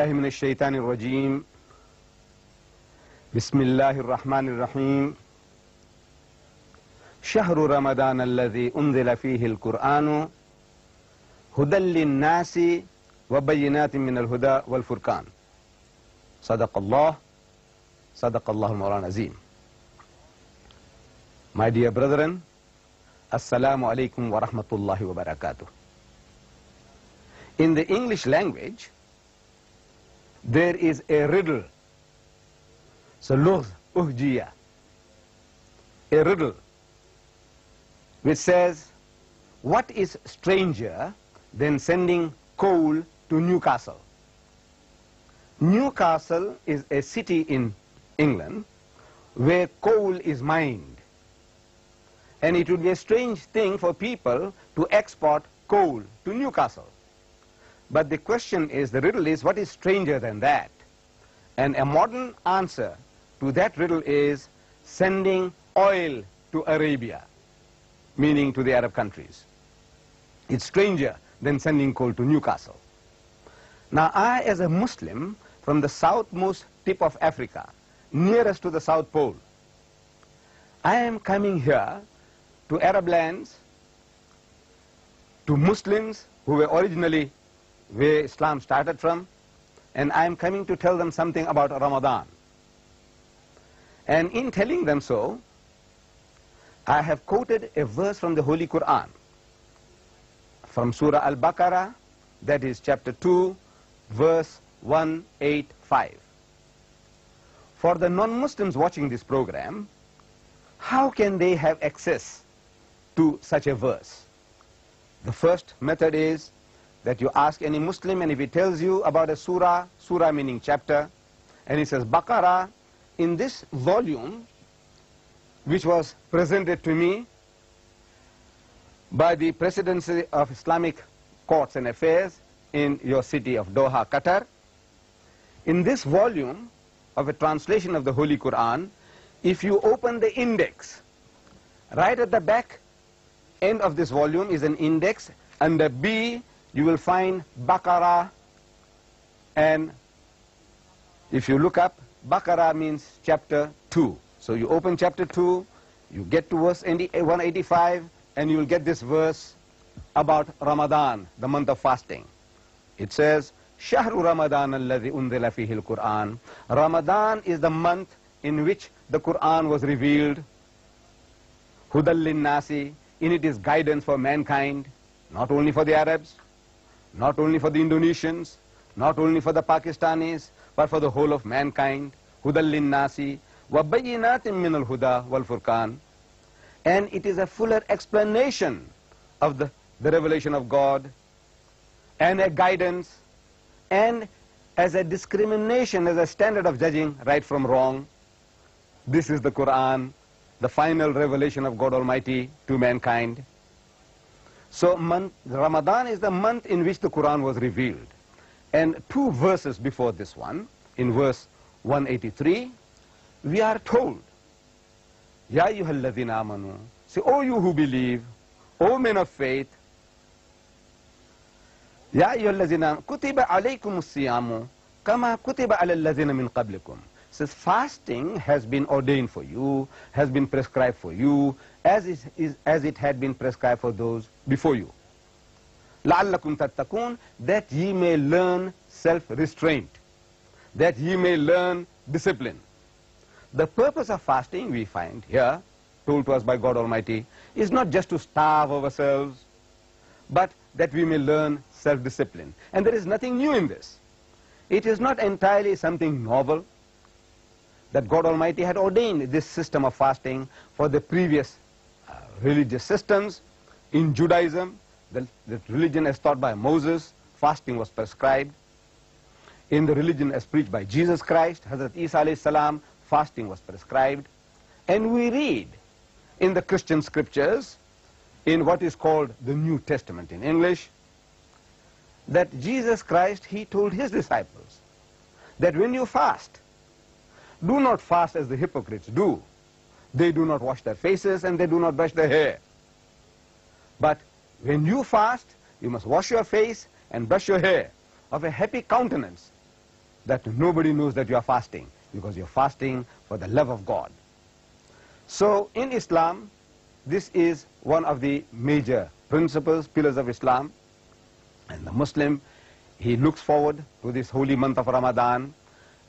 بالله من الشيطان الرجيم بسم الله الرحمن الرحيم شهر رمضان الذي أنزل فيه القرآن هدى للناس وبينات من الهدى والفرقان صدق الله المولى العظيم. My dear brethren, Assalamu Alaikum wa rahmatullahi wa barakatuh. In the English language, there is a riddle, so lugh uhjiya, a riddle which says, what is stranger than sending coal to Newcastle? Newcastle is a city in England where coal is mined. And it would be a strange thing for people to export coal to Newcastle. But the question is, the riddle is, what is stranger than that? And a modern answer to that riddle is sending oil to Arabia, meaning to the Arab countries. It's stranger than sending coal to Newcastle. Now, I, as a Muslim from the southmost tip of Africa, nearest to the South Pole, I am coming here to Arab lands, to Muslims who were originally where Islam started from, and I am coming to tell them something about Ramadan. And in telling them so, I have quoted a verse from the Holy Quran, from Surah Al-Baqarah, that is chapter 2, verse 185. For the non-Muslims watching this program, how can they have access to such a verse? The first method is that you ask any Muslim, and if he tells you about a surah, surah meaning chapter, and he says Baqarah, in this volume, which was presented to me by the Presidency of Islamic Courts and Affairs in your city of Doha, Qatar, in this volume of a translation of the Holy Quran, if you open the index, right at the back end of this volume is an index. Under B, you will find Baqarah, and if you look up, Baqarah means chapter 2. So you open chapter 2, you get to verse 185, and you will get this verse about Ramadan, the month of fasting. It says, Shahru Ramadan alladhi unzila fihi al-Quran. Ramadan is the month in which the Quran was revealed. Hudal lin-nasi. In it is guidance for mankind, not only for the Arabs, not only for the Indonesians, not only for the Pakistanis, but for the whole of mankind. Hudal lin-nasi wa bayyinatin min al-huda wal-furqan. And it is a fuller explanation of the revelation of God, and a guidance, and as a discrimination, as a standard of judging right from wrong. This is the Quran, the final revelation of God Almighty to mankind. So Ramadan is the month in which the Quran was revealed. And two verses before this one, in verse 183, we are told, Ya ayyuhalladhina amanu, say, O you who believe, O men of faith, Ya ayyuhalladhina kutiba alaykum as-siyamu kama kutiba ala alladhina min qablikum. Says fasting has been ordained for you, has been prescribed for you, as it had been prescribed for those before you. لَعَلَّكُمْ تَتَّقُونَ, that ye may learn self-restraint, that ye may learn discipline. The purpose of fasting, we find here, told to us by God Almighty, is not just to starve ourselves, but that we may learn self-discipline. And there is nothing new in this. It is not entirely something novel, that God Almighty had ordained this system of fasting for the previous religious systems. In Judaism, the religion as taught by Moses, fasting was prescribed. In the religion as preached by Jesus Christ, Hazrat Isa alayhi salam, fasting was prescribed. And we read in the Christian scriptures, in what is called the New Testament in English, that Jesus Christ, he told his disciples that when you fast, do not fast as the hypocrites do. They do not wash their faces and they do not brush their hair. But when you fast, you must wash your face and brush your hair of a happy countenance, that nobody knows that you are fasting, because you're fasting for the love of God. So in Islam, this is one of the major principles, pillars of Islam. And the Muslim, he looks forward to this holy month of Ramadan.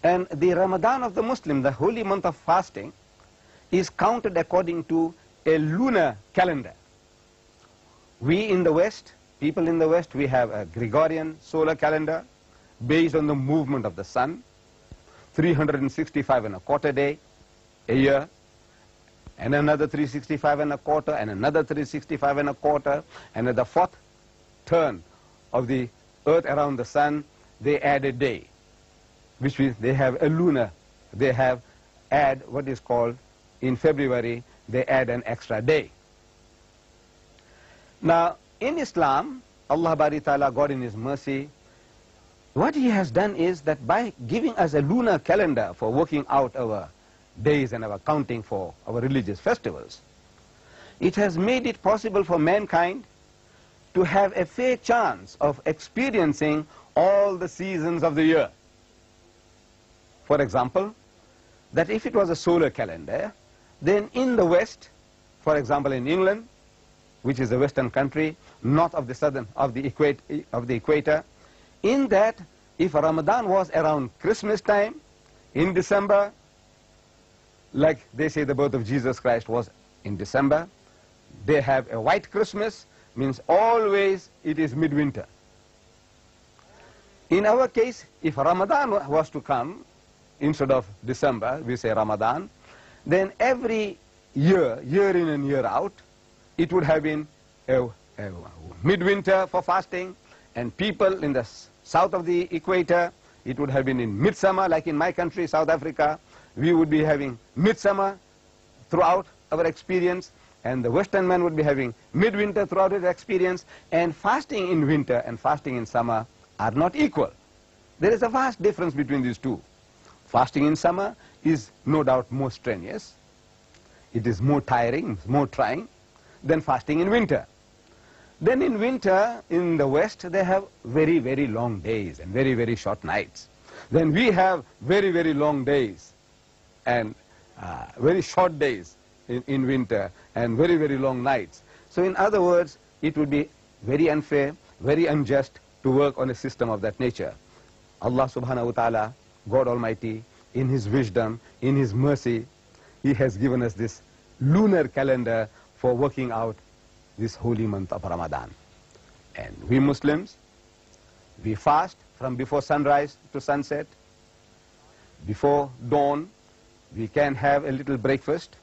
And the Ramadan of the Muslim, the holy month of fasting, is counted according to a lunar calendar. We in the West, people in the West, we have a Gregorian solar calendar based on the movement of the sun, 365 and a quarter day a year, and another 365 and a quarter, and another 365 and a quarter, and at the fourth turn of the earth around the sun, they add a day, which means they have a lunar, they have add what is called, in February, they add an extra day. Now, in Islam, Allah Bari Ta'ala, God in His mercy, what He has done is that by giving us a lunar calendar for working out our days and our counting for our religious festivals, it has made it possible for mankind to have a fair chance of experiencing all the seasons of the year. For example, that if it was a solar calendar, then in the West, for example in England, which is a Western country, north of the southern of the equator, in that if Ramadan was around Christmas time, in December, like they say the birth of Jesus Christ was in December, they have a white Christmas, means always it is midwinter. In our case, if Ramadan was to come, instead of December, we say Ramadan, then every year, year in and year out, it would have been a midwinter for fasting, and people in the south of the equator, it would have been in midsummer, like in my country, South Africa, we would be having midsummer throughout our experience, and the Western man would be having midwinter throughout his experience, and fasting in winter and fasting in summer are not equal. There is a vast difference between these two. Fasting in summer is no doubt more strenuous, it is more tiring, more trying than fasting in winter. Then in winter, in the West, they have very, very long days and very, very short nights. Then we have very, very long days and very short days in winter and very, very long nights. So in other words, it would be very unfair, very unjust to work on a system of that nature. Allah subhanahu wa ta'ala, God Almighty, in His wisdom, in His mercy, He has given us this lunar calendar for working out this holy month of Ramadan. And we Muslims, we fast from before sunrise to sunset. Before dawn, we can have a little breakfast,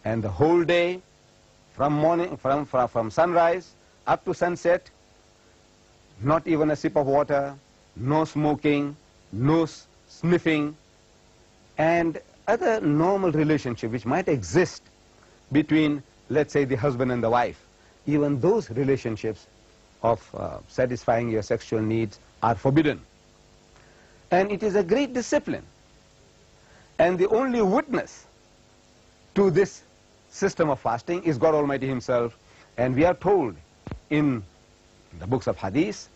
and the whole day, from morning, from sunrise up to sunset, not even a sip of water, no smoking, no sniffing, and other normal relationship which might exist between, let's say, the husband and the wife. Even those relationships of satisfying your sexual needs are forbidden. And it is a great discipline. And the only witness to this system of fasting is God Almighty Himself. And we are told in the books of Hadith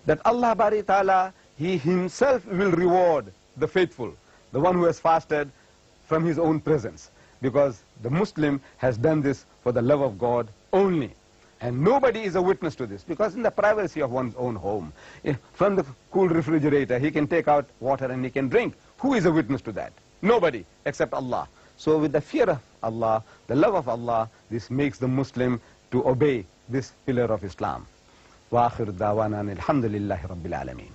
that Allah Bari Ta'ala, He Himself will reward the faithful, the one who has fasted from his own presence, because the Muslim has done this for the love of God only. And nobody is a witness to this, because in the privacy of one's own home, from the cool refrigerator, he can take out water and he can drink. Who is a witness to that? Nobody except Allah. So with the fear of Allah, the love of Allah, this makes the Muslim to obey this pillar of Islam. Wa akhir da'wana alhamdulillahi rabbil alameen.